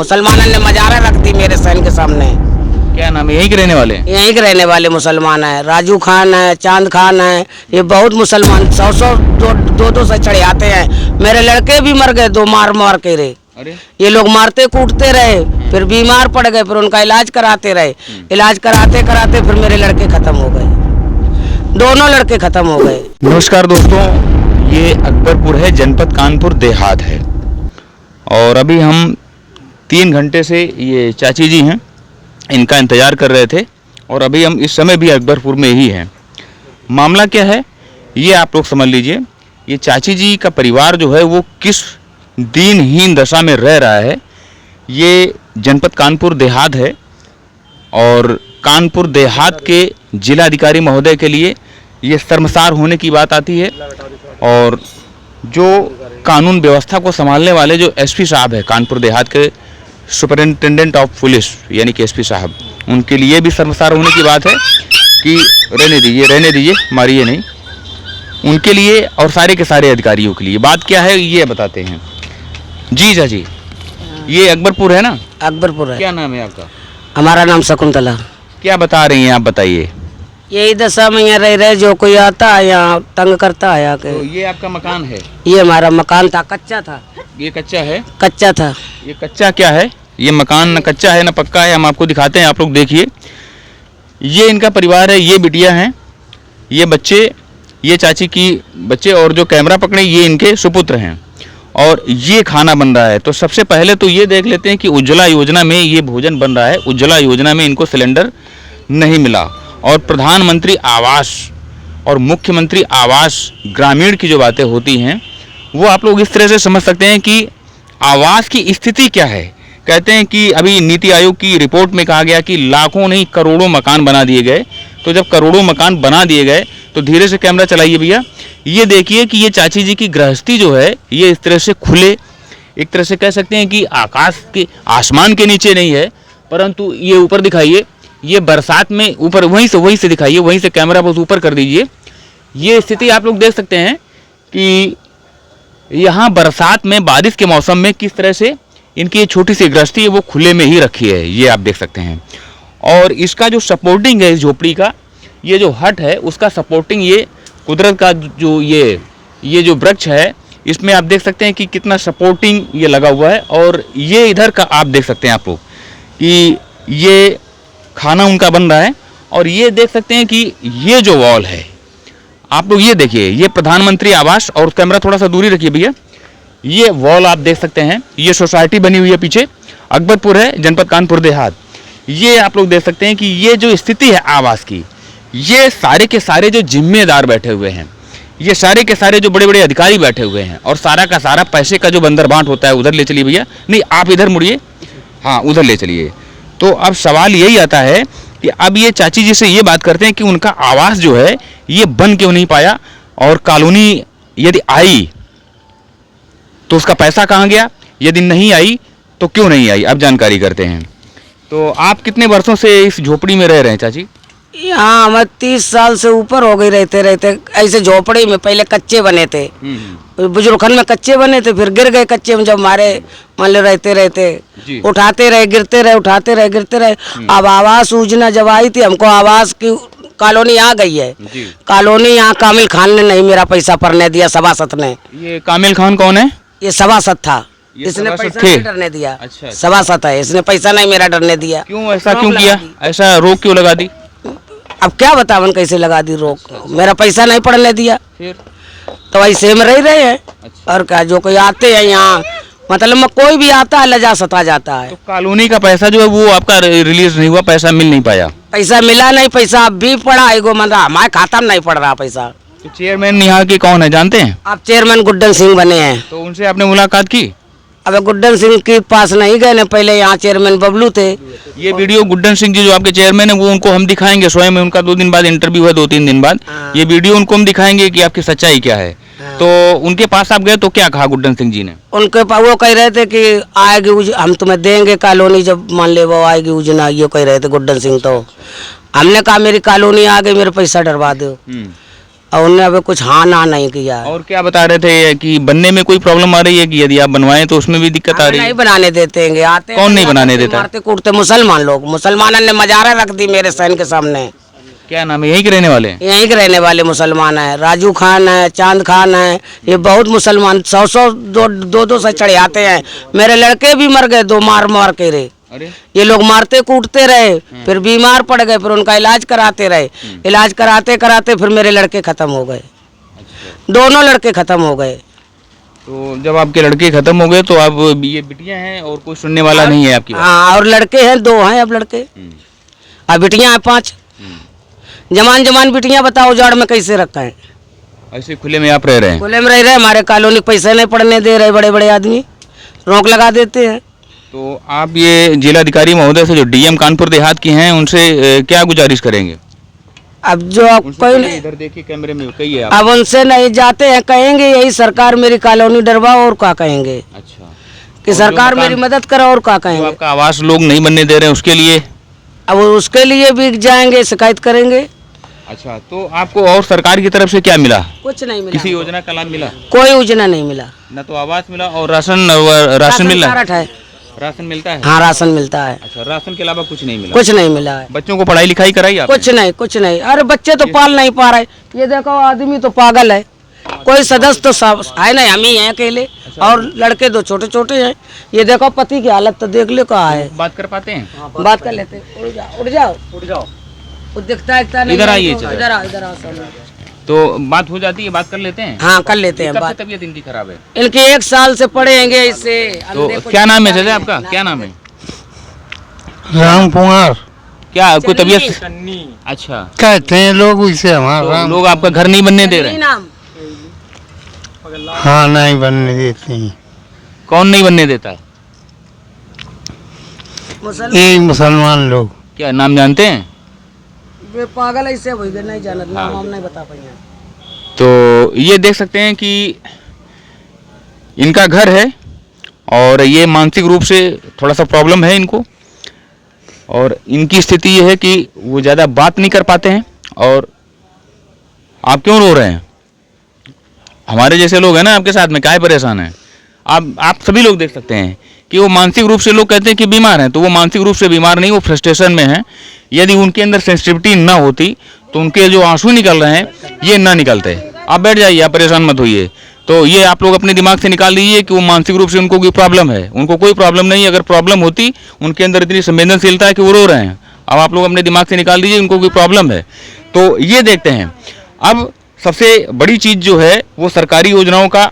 मुसलमानों ने मजारा रख दी मेरे सहन के सामने। क्या नाम है? यहीं के रहने वाले हैं? यहीं के रहने वाले मुसलमान है, राजू खान है, चांद खान है, ये बहुत मुसलमान 100 दो से चढ़े आते हैं। मेरे लड़के भी मर गए, 2 मार के रहे। अरे ये लोग मारते कूटते रहे, फिर बीमार पड़ गए, फिर उनका इलाज कराते रहे। इलाज कराते कराते फिर मेरे लड़के खत्म हो गए, दोनों लड़के खत्म हो गए। नमस्कार दोस्तों, ये अकबरपुर है, जनपद कानपुर देहात है। और अभी हम 3 घंटे से ये चाची जी हैं, इनका इंतज़ार कर रहे थे और अभी हम इस समय भी अकबरपुर में ही हैं। मामला क्या है ये आप लोग समझ लीजिए। ये चाची जी का परिवार जो है वो किस दीनहीन दशा में रह रहा है। ये जनपद कानपुर देहात है और कानपुर देहात के जिलाधिकारी महोदय के लिए ये शर्मसार होने की बात आती है। और जो कानून व्यवस्था को संभालने वाले जो एसपी साहब है कानपुर देहात के, सुपरिंटेंडेंट ऑफ पुलिस यानी कि एसपी साहब, उनके लिए भी शर्मसार होने की बात है कि रहने दीजिए मारिए नहीं, उनके लिए और सारे के सारे अधिकारियों के लिए। बात क्या है ये बताते हैं। जी चाची, ये अकबरपुर है ना? अकबरपुर है। क्या नाम है आपका? हमारा नाम शकुंतला। क्या बता रही हैं आप, बताइए। यही दशा में यहाँ रह रहे, जो कोई आता है यहाँ तंग करता है आके। तो ये आपका मकान है? ये हमारा मकान था, कच्चा था। ये कच्चा है? कच्चा था। ये कच्चा क्या है? ये मकान न कच्चा है न पक्का है, हम आपको दिखाते हैं, आप लोग देखिए। ये इनका परिवार है, ये बिटिया हैं, ये बच्चे, ये चाची की बच्चे, और जो कैमरा पकड़े ये इनके सुपुत्र हैं। और ये खाना बन रहा है। तो सबसे पहले तो ये देख लेते हैं कि उज्ज्वला योजना में ये भोजन बन रहा है। उज्ज्वला योजना में इनको सिलेंडर नहीं मिला। और प्रधानमंत्री आवास और मुख्यमंत्री आवास ग्रामीण की जो बातें होती हैं वो आप लोग इस तरह से समझ सकते हैं कि आवास की स्थिति क्या है। कहते हैं कि अभी नीति आयोग की रिपोर्ट में कहा गया कि लाखों नहीं करोड़ों मकान बना दिए गए। तो जब करोड़ों मकान बना दिए गए तो धीरे से कैमरा चलाइए भैया, ये देखिए कि ये चाची जी की गृहस्थी जो है ये इस तरह से खुले, एक तरह से कह सकते हैं कि आकाश के आसमान के नीचे नहीं है, परंतु ये ऊपर दिखाइए, ये बरसात में ऊपर वहीं से दिखाइए, वहीं से कैमरा बस ऊपर कर दीजिए। ये स्थिति आप लोग देख सकते हैं कि यहाँ बरसात में, बारिश के मौसम में किस तरह से इनकी ये छोटी सी गृहस्थी है वो खुले में ही रखी है, ये आप देख सकते हैं। और इसका जो सपोर्टिंग है इस झोपड़ी का, ये जो हट है उसका सपोर्टिंग, ये कुदरत का जो ये जो वृक्ष है इसमें आप देख सकते हैं कि कितना सपोर्टिंग ये लगा हुआ है। और ये इधर का आप देख सकते हैं आप लोग कि ये खाना उनका बन रहा है। और ये देख सकते हैं कि ये जो वॉल है आप लोग ये देखिए, ये प्रधानमंत्री आवास, और कैमरा थोड़ा सा दूरी रखिए भैया, ये वॉल आप देख सकते हैं। ये सोसाइटी बनी हुई है पीछे, अकबरपुर है, जनपद कानपुर देहात। ये आप लोग देख सकते हैं कि ये जो स्थिति है आवास की, ये सारे के सारे जो जिम्मेदार बैठे हुए हैं, ये सारे के सारे जो बड़े बड़े अधिकारी बैठे हुए हैं, और सारा का सारा पैसे का जो बंदरबांट होता है, उधर ले चलिए भैया, नहीं आप इधर मुड़िए, हाँ उधर ले चलिए। तो अब सवाल यही आता है कि अब ये चाची जी से ये बात करते हैं कि उनका आवास जो है ये बन क्यों नहीं पाया, और कॉलोनी यदि आई तो उसका पैसा कहाँ गया, यदि नहीं आई तो क्यों नहीं आई, अब जानकारी करते हैं। तो आप कितने वर्षों से इस झोपड़ी में रह रहे हैं चाची? यहाँ हम 30 साल से ऊपर हो गई रहते ऐसे झोपड़ी में। पहले कच्चे बने थे, बुजुर्गखंड में कच्चे बने थे, फिर गिर गए कच्चे में। जब हमारे मान लो रहते उठाते रहे, गिरते रहे, उठाते रहे, गिरते रहे। अब आवास योजना जब आई थी, हमको आवास की कॉलोनी आ गई है। कॉलोनी यहाँ कामिल खान ने नहीं मेरा पैसा भरने दिया, सभासद ने। ये कामिल खान कौन है? ये सभासद था, इसने पैसा नहीं डरने दिया। अच्छा, सभासद है, इसने पैसा नहीं मेरा डरने दिया। क्यों ऐसा क्यों किया? ऐसा रोक क्यों लगा दी? अब क्या बतावन कैसे लगा दी रोक? मेरा पैसा नहीं पड़ने दिया, फिर तो ऐसे में रह रहे हैं। अच्छा। और क्या, जो कोई आते हैं यहाँ, मतलब में कोई भी आता है लजा सता जाता है। तो कॉलोनी का पैसा जो है वो आपका रिलीज नहीं हुआ, पैसा मिल नहीं पाया? पैसा मिला नहीं, पैसा अब भी पड़ा है, मतलब हमारे खाता में नहीं पड़ रहा पैसा। तो चेयरमैन यहाँ के कौन है जानते हैं? अब चेयरमैन गुड्डन सिंह बने हैं। तो उनसे आपने मुलाकात की? अब गुड्डन सिंह के पास नहीं गए न, पहले यहाँ चेयरमैन बबलू थे। ये वीडियो गुड्डन सिंह जी जो आपके चेयरमैन है वो उनको हम दिखाएंगे स्वयं, उनका 2 दिन बाद इंटरव्यू है, 2-3 दिन बाद। ये वीडियो उनको हम दिखाएंगे कि आपकी सच्चाई क्या है। तो उनके पास आप गए तो क्या कहा गुड्डन सिंह जी ने? उनके पास वो कह रहे थे कि आएगी, हम तुम्हें देंगे कॉलोनी, जब मान ले वो आएगी योजना, ये कह रहे थे गुड्डन सिंह। तो हमने कहा मेरी कॉलोनी आ गई, मेरे पैसा डरवा दो। और उन्होंने अभी कुछ हाँ ना नहीं किया। और क्या बता रहे थे कि बनने में कोई प्रॉब्लम आ रही है कि यदि आप बनवाएं तो उसमें भी दिक्कत आ रही है? नहीं बनाने देते हैं, आते कौन नहीं बनाने देता? मारते कूटते मुसलमान लोग। मुसलमानों ने मजारा रख दी मेरे सहन के सामने। क्या नाम है? यहीं के रहने वाले हैं? यहीं के रहने वाले मुसलमान है, राजू खान है, चांद खान है, ये बहुत मुसलमान 100 200 से चढ़े आते हैं। मेरे लड़के भी मर गए, 2 मार के रे। अरे ये लोग मारते कूटते रहे, फिर बीमार पड़ गए, फिर उनका इलाज कराते रहे। इलाज कराते कराते फिर मेरे लड़के खत्म हो गए, दोनों लड़के खत्म हो गए। तो जब आपके लड़के खत्म हो गए तो अब ये बिटियां हैं और कोई सुनने वाला नहीं है आपकी बात? हाँ, और लड़के हैं 2 हैं अब लड़के, अब बिटियां हैं 5। जमान बिटियां बताओ जाड़ में कैसे रखा है? ऐसे खुले में आप रह रहे हैं? खुले में रह रहे, हमारे कॉलोनी पैसे नहीं पड़ने दे रहे, बड़े बड़े आदमी रोक लगा देते हैं। तो आप ये जिलाधिकारी महोदय से जो डीएम कानपुर देहात की हैं उनसे क्या गुजारिश करेंगे? अब जो कोई नहीं, इधर देखिए कैमरे में कहिए आप। अब उनसे नहीं जाते हैं, कहेंगे यही सरकार मेरी कॉलोनी डरवाओ, और क्या कहेंगे अच्छा, कि सरकार मेरी मदद करो, और क्या जो कहेंगे। आपका आवास लोग नहीं बनने दे रहे हैं उसके लिए? अब उसके लिए भी जाएंगे, शिकायत करेंगे। अच्छा, तो आपको और सरकार की तरफ से क्या मिला? कुछ नहीं मिला, किसी योजना का लाभ मिला? कोई योजना नहीं मिला। न तो आवास मिला और राशन मिल रहा है? कार्ड है, राशन मिलता है? हाँ राशन मिलता है। अच्छा, राशन के अलावा कुछ नहीं मिला? कुछ नहीं मिला है। बच्चों को पढ़ाई लिखाई कराई आपने? कुछ नहीं। अरे बच्चे तो पाल नहीं पा रहे, ये देखो आदमी तो पागल है, कोई सदस्य तो सब है नहीं, हम ही हैं अकेले, और लड़के 2 छोटे छोटे हैं। ये देखो पति की हालत तो देख लो कहाँ है। बात कर पाते हैं? बात कर लेते, उड़ जाओ। वो दिखता नहीं। इधर आइए, इधर आओ सब। तो बात हो जाती है, बात कर लेते हैं? हाँ कर लेते हैं कब से बात। तबीयत इनकी खराब है? इनके 1 साल से पढ़ेंगे इससे। तो क्या नाम है चाचा आपका? क्या नाम है? राम कुमार क्या कोई तबीयत? अच्छा, कहते हैं लोग इसे हमारा तो राम। लोग आपका घर नहीं बनने दे रहे हैं? नाम हाँ नहीं बनने देते हैं, कौन नहीं बनने देता है? ये मुसलमान लोग। क्या नाम जानते हैं? वे पागल ऐसे हो गए, नहीं जानत, नाम हम नहीं बता पाएंगे। तो ये देख सकते हैं कि इनका घर है और ये मानसिक रूप से थोड़ा सा प्रॉब्लम है इनको, और इनकी स्थिति ये है कि वो ज़्यादा बात नहीं कर पाते हैं। और आप क्यों रो रहे हैं? हमारे जैसे लोग हैं ना आपके साथ में, काहे परेशान हैं आप सभी लोग देख सकते हैं कि वो मानसिक रूप से, लोग कहते हैं कि बीमार हैं, तो वो मानसिक रूप से बीमार नहीं, वो फ्रस्ट्रेशन में हैं। यदि उनके अंदर सेंसिटिविटी ना होती तो उनके जो आंसू निकल रहे हैं ये ना निकलते। आप बैठ जाइए, आप परेशान मत होइए। तो ये आप लोग अपने दिमाग से निकाल दीजिए कि वो मानसिक रूप से उनको कोई प्रॉब्लम है। उनको कोई प्रॉब्लम नहीं, अगर प्रॉब्लम होती, उनके अंदर इतनी संवेदनशीलता है कि वो रो रहे हैं। अब आप लोग अपने दिमाग से निकाल दीजिए उनको कोई प्रॉब्लम है। तो ये देखते हैं। अब सबसे बड़ी चीज़ जो है वो सरकारी योजनाओं का,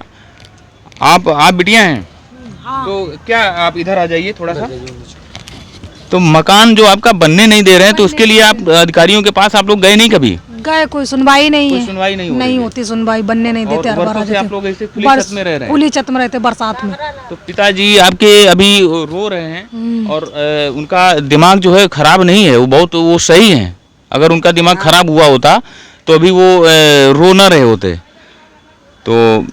आप बिटियां हैं, तो क्या आप इधर आ जाइए थोड़ा सा। तो मकान जो आपका बनने नहीं दे रहे हैं, तो उसके लिए आप अधिकारियों के पास आप लोग गए नहीं कभी? गए, कोई सुनवाई नहीं कोई है। सुनवाई नहीं नहीं होती सुनवाई, बनने नहीं देते। हर बार आ से आप जाते। लोग ऐसे खुली छत में रह रहे हैं? खुली छत में रहते बरसात में। तो पिताजी आपके अभी रो रहे हैं और उनका दिमाग जो है खराब नहीं है, वो सही है। अगर उनका दिमाग खराब हुआ होता तो अभी वो रो ना रहे होते। तो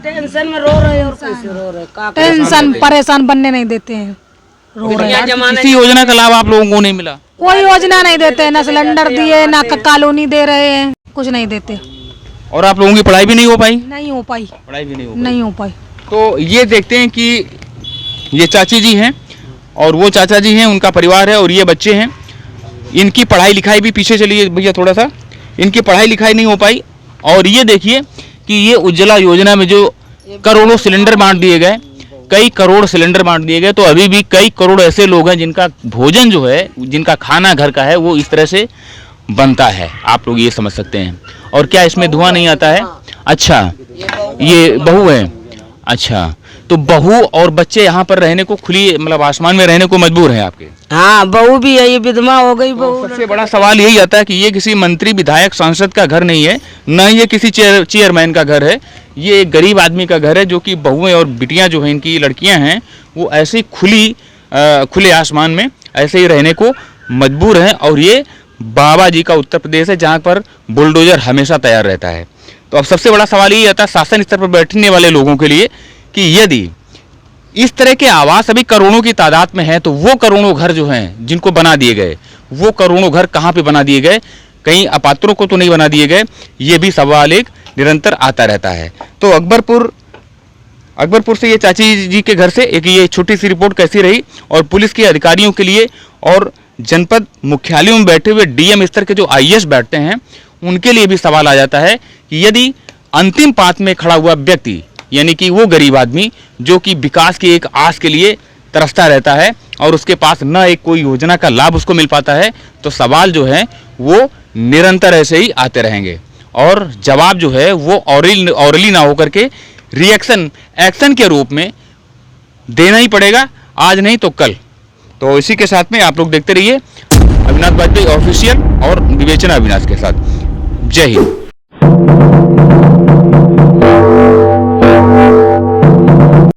टेंशन में रो रहे और कैसे रो रहे, टेंशन परेशान, बनने नहीं देते हैं, रो रहे हैं। किसी योजना का लाभ आप लोगों को नहीं मिला? कोई योजना नहीं देते, ना सिलेंडर दिए, ना कॉलोनी दे रहे हैं, कुछ नहीं देते। और आप लोगों की पढ़ाई भी नहीं हो पाई? नहीं हो पाई, पढ़ाई भी नहीं हो पाई। तो ये देखते हैं कि ये चाची जी हैं और वो चाचा जी हैं, उनका परिवार है और ये बच्चे हैं। इनकी पढ़ाई लिखाई भी, पीछे चलिए भैया थोड़ा सा, इनकी पढ़ाई लिखाई नहीं हो पाई। और ये देखिए कि ये उज्ज्वला योजना में जो करोड़ों सिलेंडर बांट दिए गए, कई करोड़ सिलेंडर बांट दिए गए, तो अभी भी कई करोड़ ऐसे लोग हैं जिनका भोजन जो है, जिनका खाना घर का है, वो इस तरह से बनता है। आप लोग ये समझ सकते हैं। और क्या इसमें धुआं नहीं आता है? अच्छा, ये बहू है। अच्छा, तो बहू और बच्चे यहाँ पर रहने को, खुली मतलब आसमान में रहने को मजबूर हैं आपके? हाँ, बहू भी है, ये विधवा हो गई बहू। सबसे बड़ा सवाल यही आता है कि ये किसी मंत्री, विधायक, सांसद का घर नहीं है, न ये किसी चेयरमैन का घर है। ये एक गरीब आदमी का घर है, जो कि बहुएं और बिटियां जो हैं, इनकी लड़कियां हैं, वो ऐसे खुले आसमान में ऐसे ही रहने को मजबूर हैं। और ये बाबा जी का उत्तर प्रदेश है, जहाँ पर बुलडोजर हमेशा तैयार रहता है। तो अब सबसे बड़ा सवाल यही आता है शासन स्तर पर बैठने वाले लोगों के लिए कि यदि इस तरह के आवास अभी करोड़ों की तादाद में हैं, तो वो करोड़ों घर जो हैं जिनको बना दिए गए, वो करोड़ों घर कहाँ पे बना दिए गए? कहीं अपात्रों को तो नहीं बना दिए गए, ये भी सवाल एक निरंतर आता रहता है। तो अकबरपुर से ये चाची जी के घर से एक ये छोटी सी रिपोर्ट कैसी रही, और पुलिस के अधिकारियों के लिए और जनपद मुख्यालयों में बैठे हुए डीएम स्तर के जो आईएएस बैठते हैं उनके लिए भी सवाल आ जाता है कि यदि अंतिम पांत में खड़ा हुआ व्यक्ति, यानी कि वो गरीब आदमी जो कि विकास की एक आस के लिए तरसता रहता है और उसके पास न एक कोई योजना का लाभ उसको मिल पाता है, तो सवाल जो है वो निरंतर ऐसे ही आते रहेंगे और जवाब जो है वो ऑरली ना होकर के रिएक्शन एक्शन के रूप में देना ही पड़ेगा, आज नहीं तो कल। तो इसी के साथ में आप लोग देखते रहिए अविनाश वाजपेयी ऑफिशियल और विवेचना अविनाश के साथ। जय हिंद।